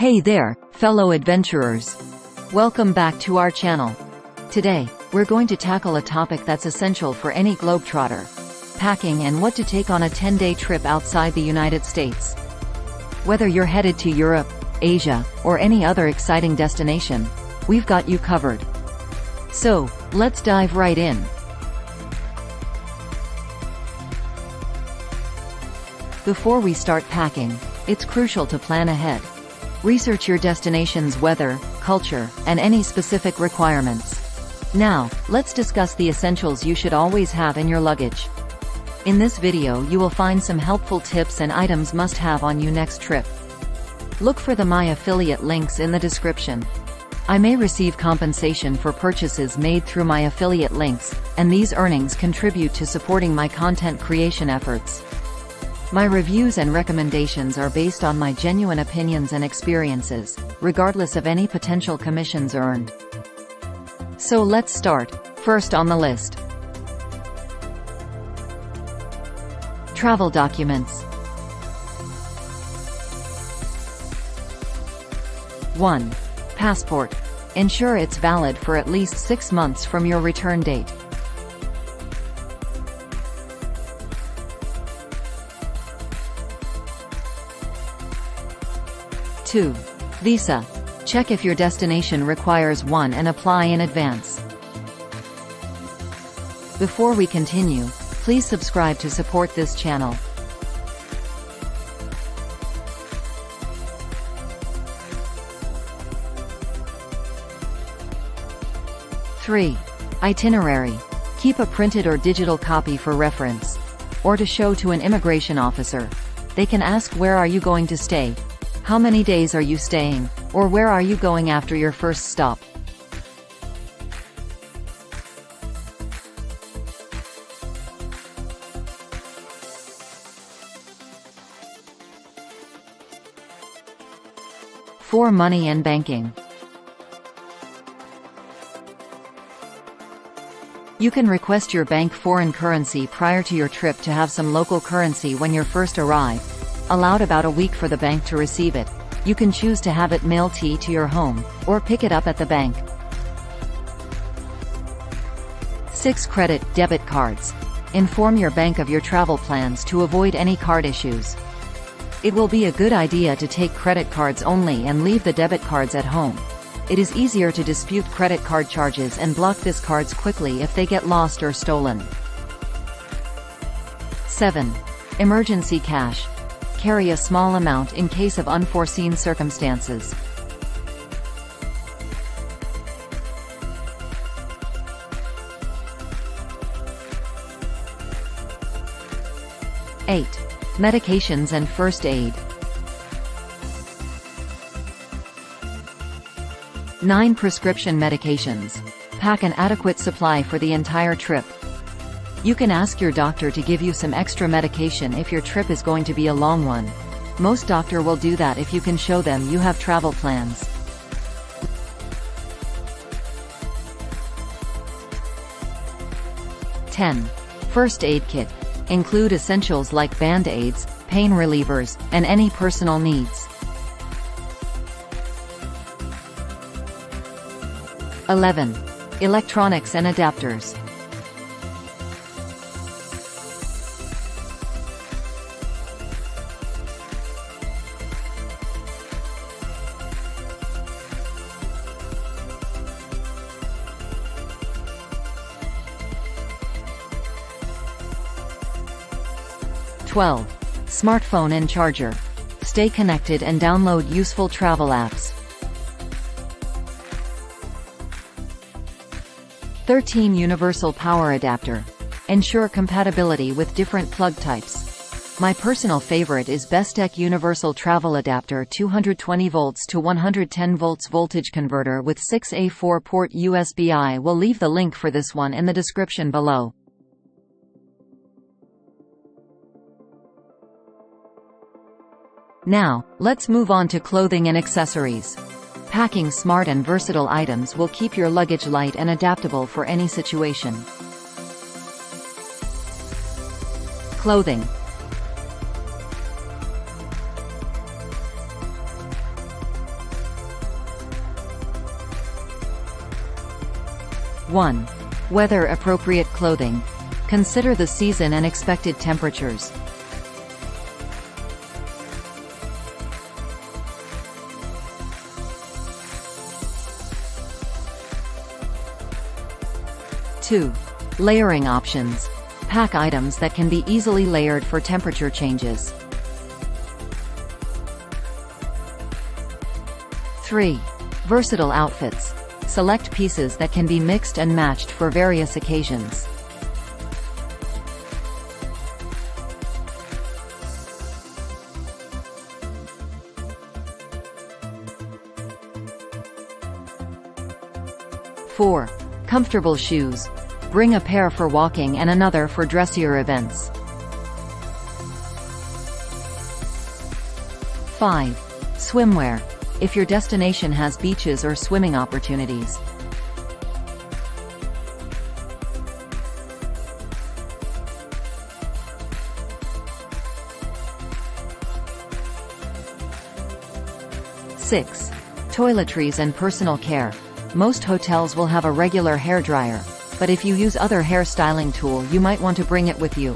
Hey there, fellow adventurers. Welcome back to our channel. Today, we're going to tackle a topic that's essential for any globetrotter: packing and what to take on a 10-day trip outside the United States. Whether you're headed to Europe, Asia, or any other exciting destination, we've got you covered. So, let's dive right in. Before we start packing, it's crucial to plan ahead. Research your destination's weather, culture, and any specific requirements. Now, let's discuss the essentials you should always have in your luggage. In this video you will find some helpful tips and items must have on your next trip. Look for my affiliate links in the description. I may receive compensation for purchases made through my affiliate links, and these earnings contribute to supporting my content creation efforts. My reviews and recommendations are based on my genuine opinions and experiences, regardless of any potential commissions earned. So let's start. First on the list: travel documents. 1. Passport. Ensure it's valid for at least 6 months from your return date. 2. Visa. Check if your destination requires one and apply in advance. Before we continue, please subscribe to support this channel. 3. Itinerary. Keep a printed or digital copy for reference, or to show to an immigration officer. They can ask, where are you going to stay? How many days are you staying? Or where are you going after your first stop? For money and banking. You can request your bank foreign currency prior to your trip to have some local currency when you first arrive. Allowed about a week for the bank to receive it. You can choose to have it mailed to your home, or pick it up at the bank. 6. Credit, debit cards. Inform your bank of your travel plans to avoid any card issues. It will be a good idea to take credit cards only and leave the debit cards at home. It is easier to dispute credit card charges and block these cards quickly if they get lost or stolen. 7. Emergency cash. Carry a small amount in case of unforeseen circumstances. 8. Medications and first aid. 9. Prescription medications. Pack an adequate supply for the entire trip. You can ask your doctor to give you some extra medication if your trip is going to be a long one. Most doctors will do that if you can show them you have travel plans. (10) First aid kit. Include essentials like band-aids, pain relievers, and any personal needs. 11. Electronics and adapters. 12. Smartphone and charger. Stay connected and download useful travel apps. 13. Universal power adapter. Ensure compatibility with different plug types. My personal favorite is Bestech Universal Travel Adapter 220 volts to 110 volts voltage converter with 6A4 port USB. I will leave the link for this one in the description below. Now, let's move on to clothing and accessories. Packing smart and versatile items will keep your luggage light and adaptable for any situation. Clothing. 1. Weather-appropriate clothing. Consider the season and expected temperatures. 2. Layering options. Pack items that can be easily layered for temperature changes. 3. Versatile outfits. Select pieces that can be mixed and matched for various occasions. 4. Comfortable shoes. Bring a pair for walking and another for dressier events. 5. Swimwear. If your destination has beaches or swimming opportunities. 6. Toiletries and personal care. Most hotels will have a regular hairdryer, but if you use other hair styling tool, you might want to bring it with you.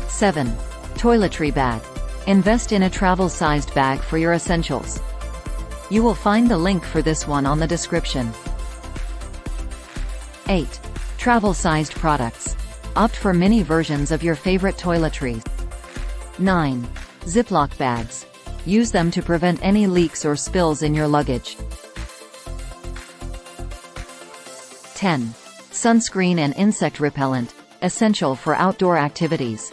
7. Toiletry bag. Invest in a travel-sized bag for your essentials. You will find the link for this one on the description. 8. Travel-sized products. Opt for mini versions of your favorite toiletries. 9. Ziploc bags. Use them to prevent any leaks or spills in your luggage. 10. Sunscreen and insect repellent. Essential for outdoor activities.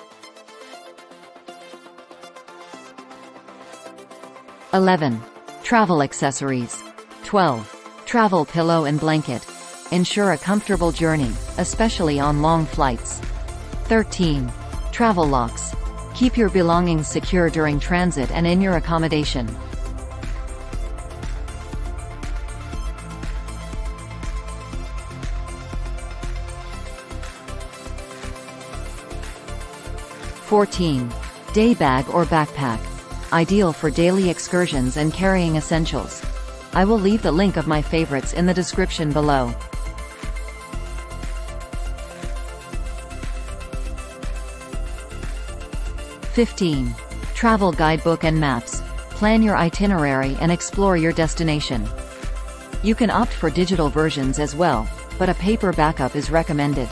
11. Travel accessories. 12. Travel pillow and blanket. Ensure a comfortable journey, especially on long flights. 13. Travel locks. Keep your belongings secure during transit and in your accommodation. 14. Day bag or backpack. Ideal for daily excursions and carrying essentials. I will leave the link of my favorites in the description below. 15. Travel guidebook and maps. Plan your itinerary and explore your destination. You can opt for digital versions as well, but a paper backup is recommended.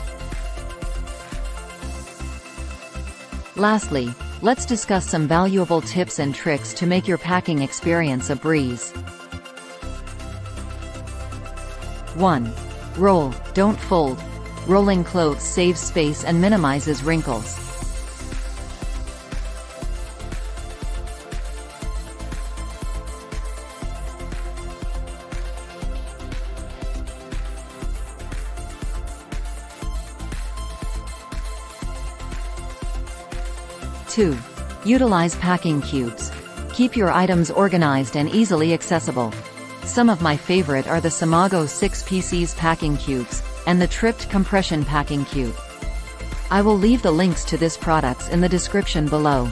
Lastly, let's discuss some valuable tips and tricks to make your packing experience a breeze. 1. Roll, don't fold. Rolling clothes saves space and minimizes wrinkles. 2. Utilize packing cubes. Keep your items organized and easily accessible. Some of my favorite are the Samago 6PC's packing cubes, and the Tripped Compression Packing Cube. I will leave the links to these products in the description below.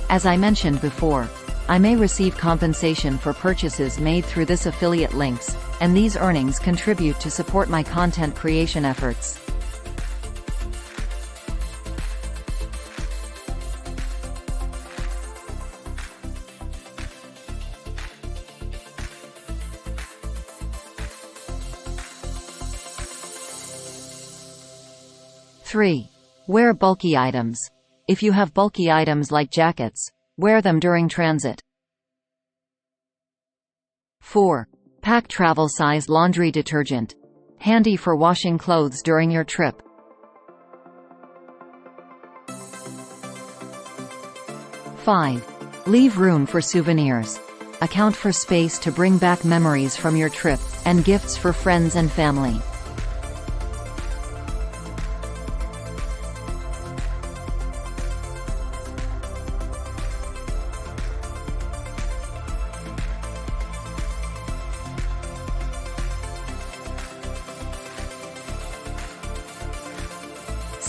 As I mentioned before, I may receive compensation for purchases made through this affiliate links, and these earnings contribute to support my content creation efforts. Three. Wear bulky items. If you have bulky items like jackets, wear them during transit. 4. Pack travel-size laundry detergent. Handy for washing clothes during your trip. 5. Leave room for souvenirs. Account for space to bring back memories from your trip, and gifts for friends and family.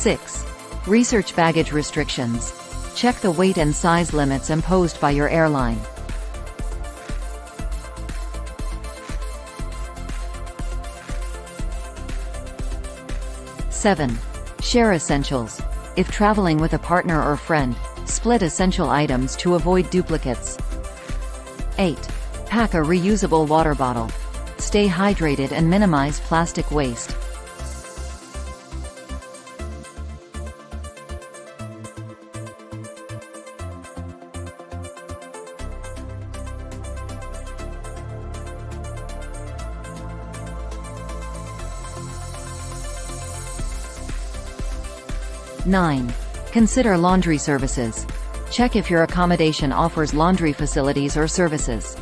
6. Research baggage restrictions. Check the weight and size limits imposed by your airline. 7. Share essentials. If traveling with a partner or friend, split essential items to avoid duplicates. 8. Pack a reusable water bottle. Stay hydrated and minimize plastic waste. Nine. Consider laundry services. Check if your accommodation offers laundry facilities or services.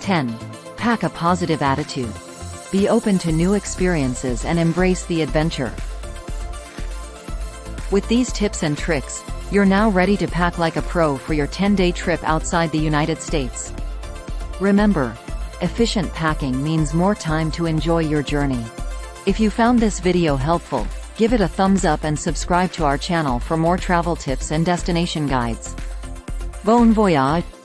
Ten. Pack a positive attitude. Be open to new experiences and embrace the adventure. With these tips and tricks, you're now ready to pack like a pro for your 10-day trip outside the United States. Remember, efficient packing means more time to enjoy your journey. If you found this video helpful, give it a thumbs up and subscribe to our channel for more travel tips and destination guides. Bon voyage!